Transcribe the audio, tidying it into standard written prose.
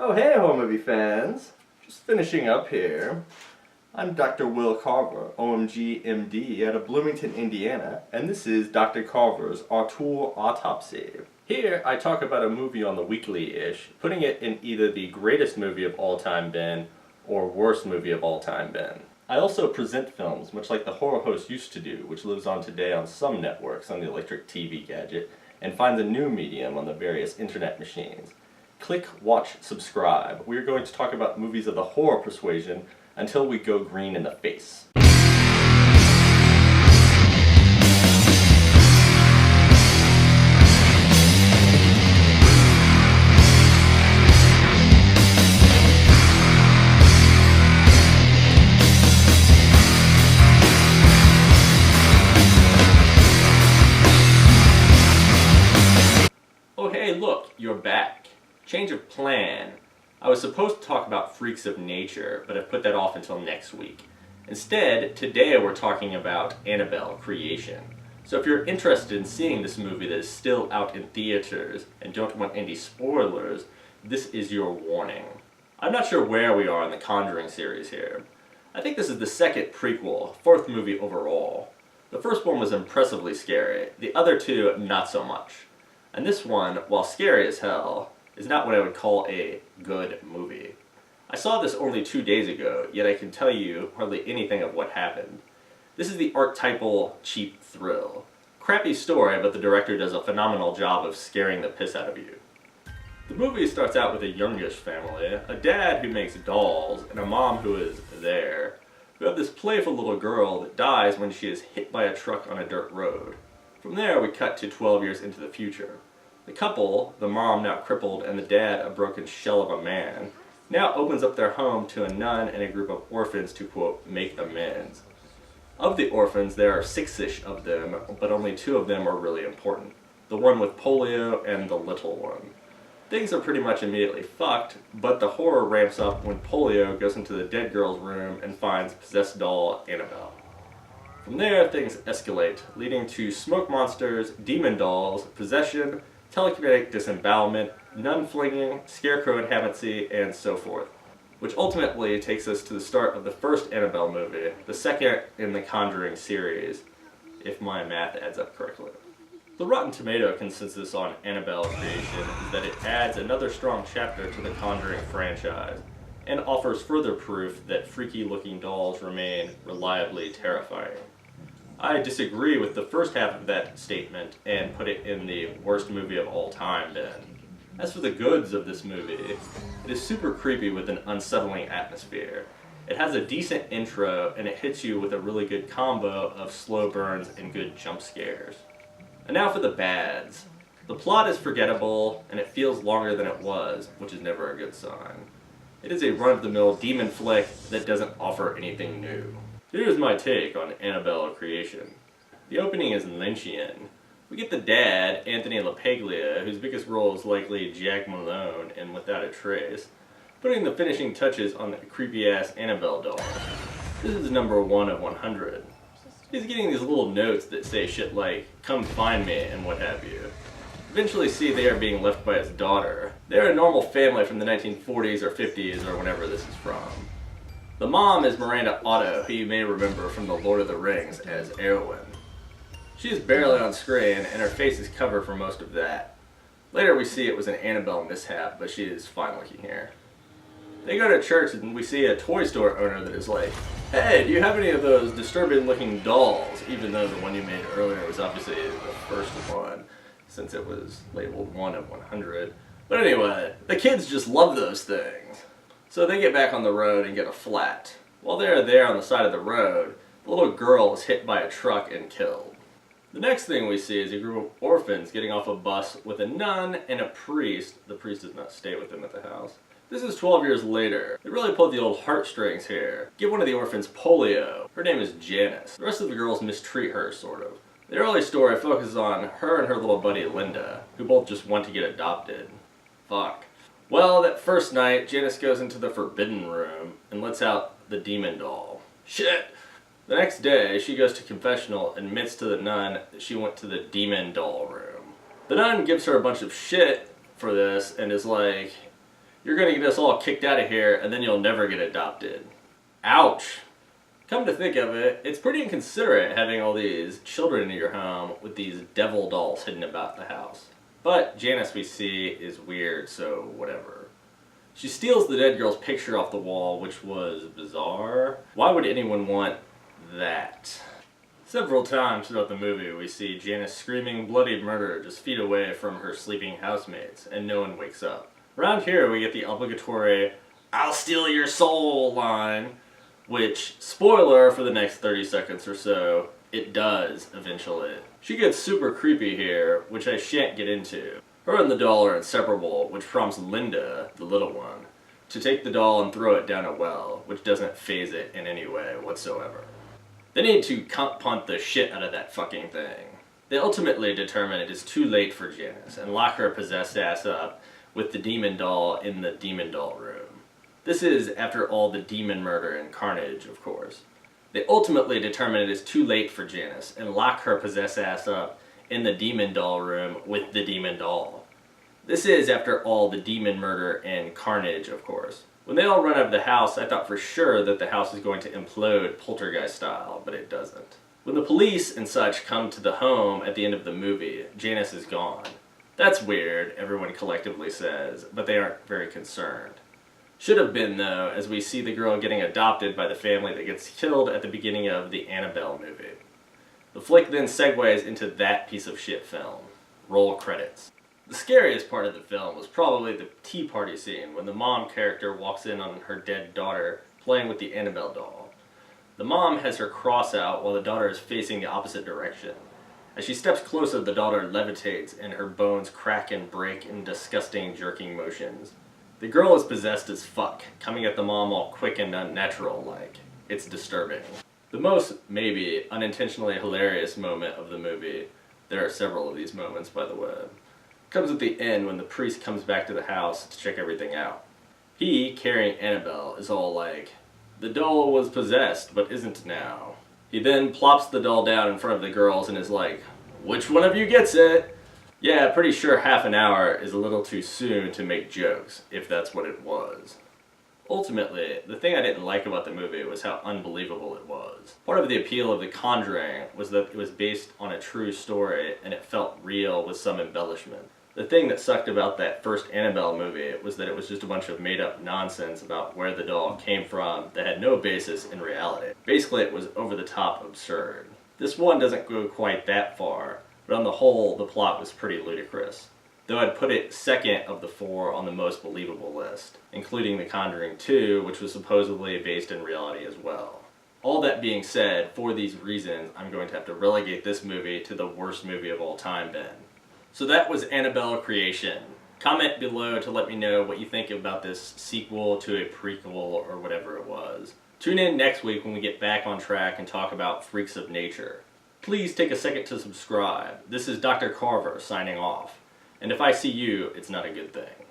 Oh hey horror movie fans! Just finishing up here. I'm Dr. Will Carver, OMG MD out of Bloomington, Indiana, and this is Dr. Carver's Auteur Autopsy. Here I talk about a movie on the weekly-ish, putting it in either the greatest movie of all time bin or worst movie of all time bin. I also present films, much like the horror host used to do, which lives on today on some networks on the electric TV gadget, and finds a new medium on the various internet machines. Click, watch, subscribe. We're going to talk about movies of the horror persuasion until we go green in the face. Oh hey, look, you're back. Change of plan. I was supposed to talk about Freaks of Nature, but I've put that off until next week. Instead, today we're talking about Annabelle Creation. So if you're interested in seeing this movie that is still out in theaters and don't want any spoilers, this is your warning. I'm not sure where we are in the Conjuring series here. I think this is the second prequel, fourth movie overall. The first one was impressively scary, the other two not so much. And this one, while scary as hell, is not what I would call a good movie. I saw this only 2 days ago, yet I can tell you hardly anything of what happened. This is the archetypal cheap thrill. Crappy story, but the director does a phenomenal job of scaring the piss out of you. The movie starts out with a youngish family, a dad who makes dolls, and a mom who is there, who have this playful little girl that dies when she is hit by a truck on a dirt road. From there we cut to 12 years into the future. The couple, the mom now crippled and the dad a broken shell of a man, now opens up their home to a nun and a group of orphans to, quote, make amends. Of the orphans, there are 6-ish of them, but only 2 of them are really important. The one with polio and the little one. Things are pretty much immediately fucked, but the horror ramps up when Polio goes into the dead girl's room and finds possessed doll Annabelle. From there, things escalate, leading to smoke monsters, demon dolls, possession, telekinetic disembowelment, nun flinging, scarecrow inhabitancy, and so forth. Which ultimately takes us to the start of the first Annabelle movie, the second in the Conjuring series, if my math adds up correctly. The Rotten Tomato consensus on Annabelle Creation is that it adds another strong chapter to the Conjuring franchise, and offers further proof that freaky-looking dolls remain reliably terrifying. I disagree with the first half of that statement and put it in the worst movie of all time bin. As for the goods of this movie, it is super creepy with an unsettling atmosphere. It has a decent intro and it hits you with a really good combo of slow burns and good jump scares. And now for the bads. The plot is forgettable and it feels longer than it was, which is never a good sign. It is a run-of-the-mill demon flick that doesn't offer anything new. Here's my take on Annabelle Creation. The opening is Lynchian. We get the dad, Anthony LaPaglia, whose biggest role is likely Jack Malone in Without a Trace, putting the finishing touches on the creepy-ass Annabelle doll. This is number 1 of 100. He's getting these little notes that say shit like, come find me, and what have you. Eventually see they are being left by his daughter. They're a normal family from the 1940s or 50s or whenever this is from. The mom is Miranda Otto, who you may remember from The Lord of the Rings as Eowyn. She is barely on screen and her face is covered for most of that. Later we see it was an Annabelle mishap, but she is fine looking here. They go to church and we see a toy store owner that is like, hey, do you have any of those disturbing looking dolls? Even though the one you made earlier was obviously the first one, since it was labeled 1 of 100. But anyway, the kids just love those things. So they get back on the road and get a flat. While they are there on the side of the road, the little girl is hit by a truck and killed. The next thing we see is a group of orphans getting off a bus with a nun and a priest. The priest does not stay with them at the house. This is 12 years later. They really pulled the old heartstrings here. Give one of the orphans polio. Her name is Janice. The rest of the girls mistreat her, sort of. The early story focuses on her and her little buddy Linda, who both just want to get adopted. Fuck. Well, that first night, Janice goes into the forbidden room and lets out the demon doll. Shit! The next day, she goes to confessional and admits to the nun that she went to the demon doll room. The nun gives her a bunch of shit for this and is like, You're gonna get us all kicked out of here and then you'll never get adopted. Ouch. Come to think of it, it's pretty inconsiderate having all these children in your home with these devil dolls hidden about the house. But Janice, we see, is weird, so whatever. She steals the dead girl's picture off the wall, which was bizarre. Why would anyone want that? Several times throughout the movie we see Janice screaming bloody murder just feet away from her sleeping housemates, and no one wakes up. Around here we get the obligatory, "I'll steal your soul" line, which, spoiler for the next 30 seconds or so, it does eventually. She gets super creepy here, which I shan't get into. Her and the doll are inseparable, which prompts Linda, the little one, to take the doll and throw it down a well, which doesn't faze it in any way whatsoever. They need to punt the shit out of that fucking thing. They ultimately determine it is too late for Janice and lock her possessed ass up with the demon doll in the demon doll room. This is after all the demon murder and carnage, of course. They ultimately determine it is too late for Janice and lock her possessed ass up in the demon doll room with the demon doll. This is after all the demon murder and carnage, of course. When they all run out of the house, I thought for sure that the house was going to implode poltergeist style, but it doesn't. When the police and such come to the home at the end of the movie, Janice is gone. That's weird, everyone collectively says, but they aren't very concerned. Should have been, though, as we see the girl getting adopted by the family that gets killed at the beginning of the Annabelle movie. The flick then segues into that piece of shit film. Roll credits. The scariest part of the film was probably the tea party scene when the mom character walks in on her dead daughter playing with the Annabelle doll. The mom has her cross out while the daughter is facing the opposite direction. As she steps closer, the daughter levitates and her bones crack and break in disgusting jerking motions. The girl is possessed as fuck, coming at the mom all quick and unnatural-like. It's disturbing. The most, maybe, unintentionally hilarious moment of the movie, there are several of these moments by the way, comes at the end when the priest comes back to the house to check everything out. He, carrying Annabelle, is all like, "The doll was possessed, but isn't now." He then plops the doll down in front of the girls and is like, "Which one of you gets it?" Yeah, pretty sure half an hour is a little too soon to make jokes, if that's what it was. Ultimately, the thing I didn't like about the movie was how unbelievable it was. Part of the appeal of The Conjuring was that it was based on a true story and it felt real with some embellishment. The thing that sucked about that first Annabelle movie was that it was just a bunch of made-up nonsense about where the doll came from that had no basis in reality. Basically, it was over-the-top absurd. This one doesn't go quite that far, but on the whole, the plot was pretty ludicrous. Though I'd put it second of the four on the most believable list, including The Conjuring 2, which was supposedly based in reality as well. All that being said, for these reasons, I'm going to have to relegate this movie to the worst movie of all time then. So that was Annabelle Creation. Comment below to let me know what you think about this sequel to a prequel or whatever it was. Tune in next week when we get back on track and talk about Freaks of Nature. Please take a second to subscribe. This is Dr. Carver signing off. And if I see you, it's not a good thing.